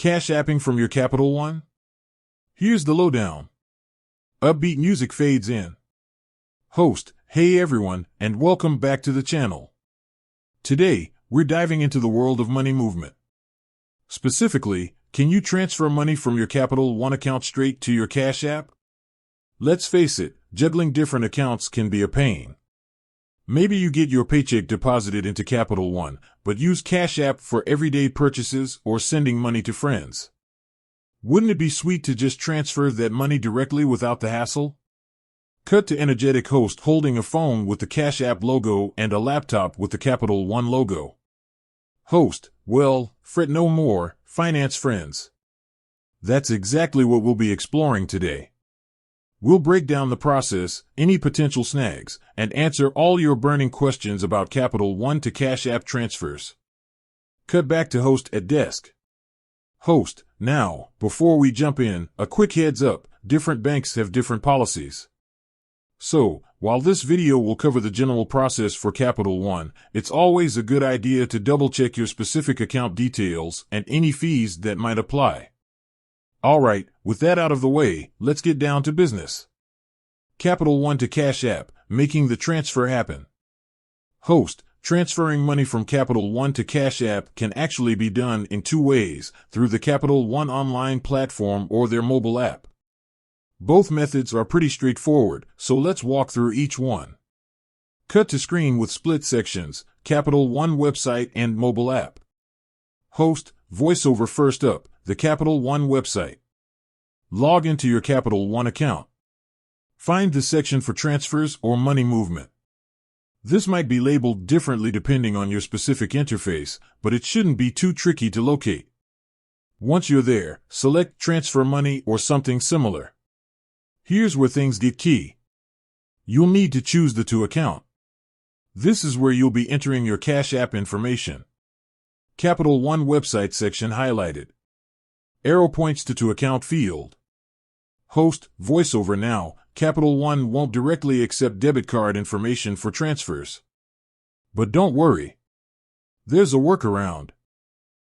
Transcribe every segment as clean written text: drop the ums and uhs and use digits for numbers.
Cash apping from your Capital One? Here's the lowdown. Upbeat music fades in. Host, hey everyone, and welcome back to the channel. Today, we're diving into the world of money movement. Specifically, can you transfer money from your Capital One account straight to your Cash App? Let's face it, juggling different accounts can be a pain. Maybe you get your paycheck deposited into Capital One, but use Cash App for everyday purchases or sending money to friends. Wouldn't it be sweet to just transfer that money directly without the hassle? Cut to energetic host holding a phone with the Cash App logo and a laptop with the Capital One logo. Host, well, fret no more, finance friends. That's exactly what we'll be exploring today. We'll break down the process, any potential snags, and answer all your burning questions about Capital One to Cash App transfers. Cut back to host at desk. Host, now, before we jump in, a quick heads up, different banks have different policies. So, while this video will cover the general process for Capital One, it's always a good idea to double-check your specific account details and any fees that might apply. Alright, with that out of the way, let's get down to business. Capital One to Cash App, making the transfer happen. Host, transferring money from Capital One to Cash App can actually be done in two ways, through the Capital One online platform or their mobile app. Both methods are pretty straightforward, so let's walk through each one. Cut to screen with split sections, Capital One website and mobile app. Host, voiceover first up, the Capital One website. Log into your Capital One account. Find the section for transfers or money movement. This might be labeled differently depending on your specific interface, but it shouldn't be too tricky to locate. Once you're there, select Transfer Money or something similar. Here's where things get key. You'll need to choose the To account. This is where you'll be entering your Cash App information. Capital One website section highlighted. Arrow points to account field. Host, voiceover now, Capital One won't directly accept debit card information for transfers. But don't worry. There's a workaround.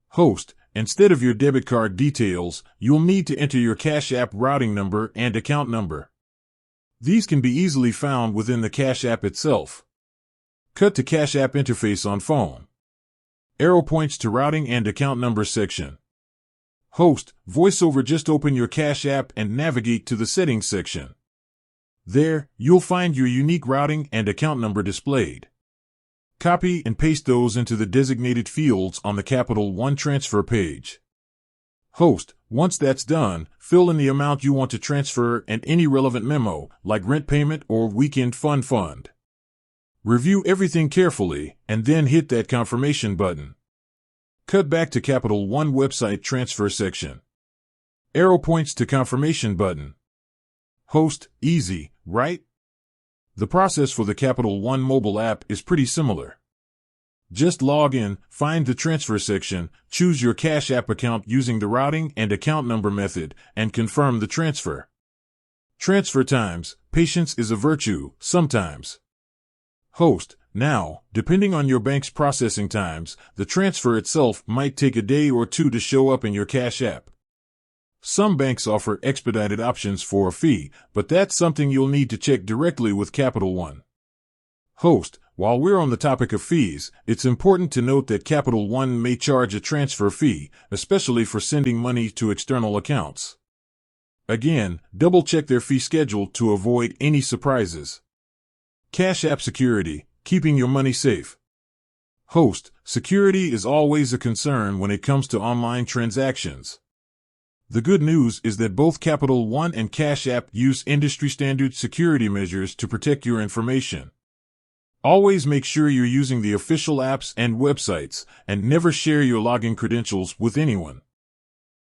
Host, instead of your debit card details, you'll need to enter your Cash App routing number and account number. These can be easily found within the Cash App itself. Cut to Cash App interface on phone. Arrow points to routing and account number section. Host, voiceover just open your Cash App and navigate to the settings section. There, you'll find your unique routing and account number displayed. Copy and paste those into the designated fields on the Capital One transfer page. Host, once that's done, fill in the amount you want to transfer and any relevant memo, like rent payment or weekend fund. Review everything carefully, and then hit that confirmation button. Cut back to Capital One website transfer section. Arrow points to confirmation button. Host, easy, right? The process for the Capital One mobile app is pretty similar. Just log in, find the transfer section, choose your Cash App account using the routing and account number method, and confirm the transfer. Transfer times, patience is a virtue, sometimes. Host, now, depending on your bank's processing times, the transfer itself might take a day or two to show up in your Cash App. Some banks offer expedited options for a fee, but that's something you'll need to check directly with Capital One. Host, while we're on the topic of fees, it's important to note that Capital One may charge a transfer fee, especially for sending money to external accounts. Again, double-check their fee schedule to avoid any surprises. Cash App security, keeping your money safe. Host, security is always a concern when it comes to online transactions. The good news is that both Capital One and Cash App use industry-standard security measures to protect your information. Always make sure you're using the official apps and websites, and never share your login credentials with anyone.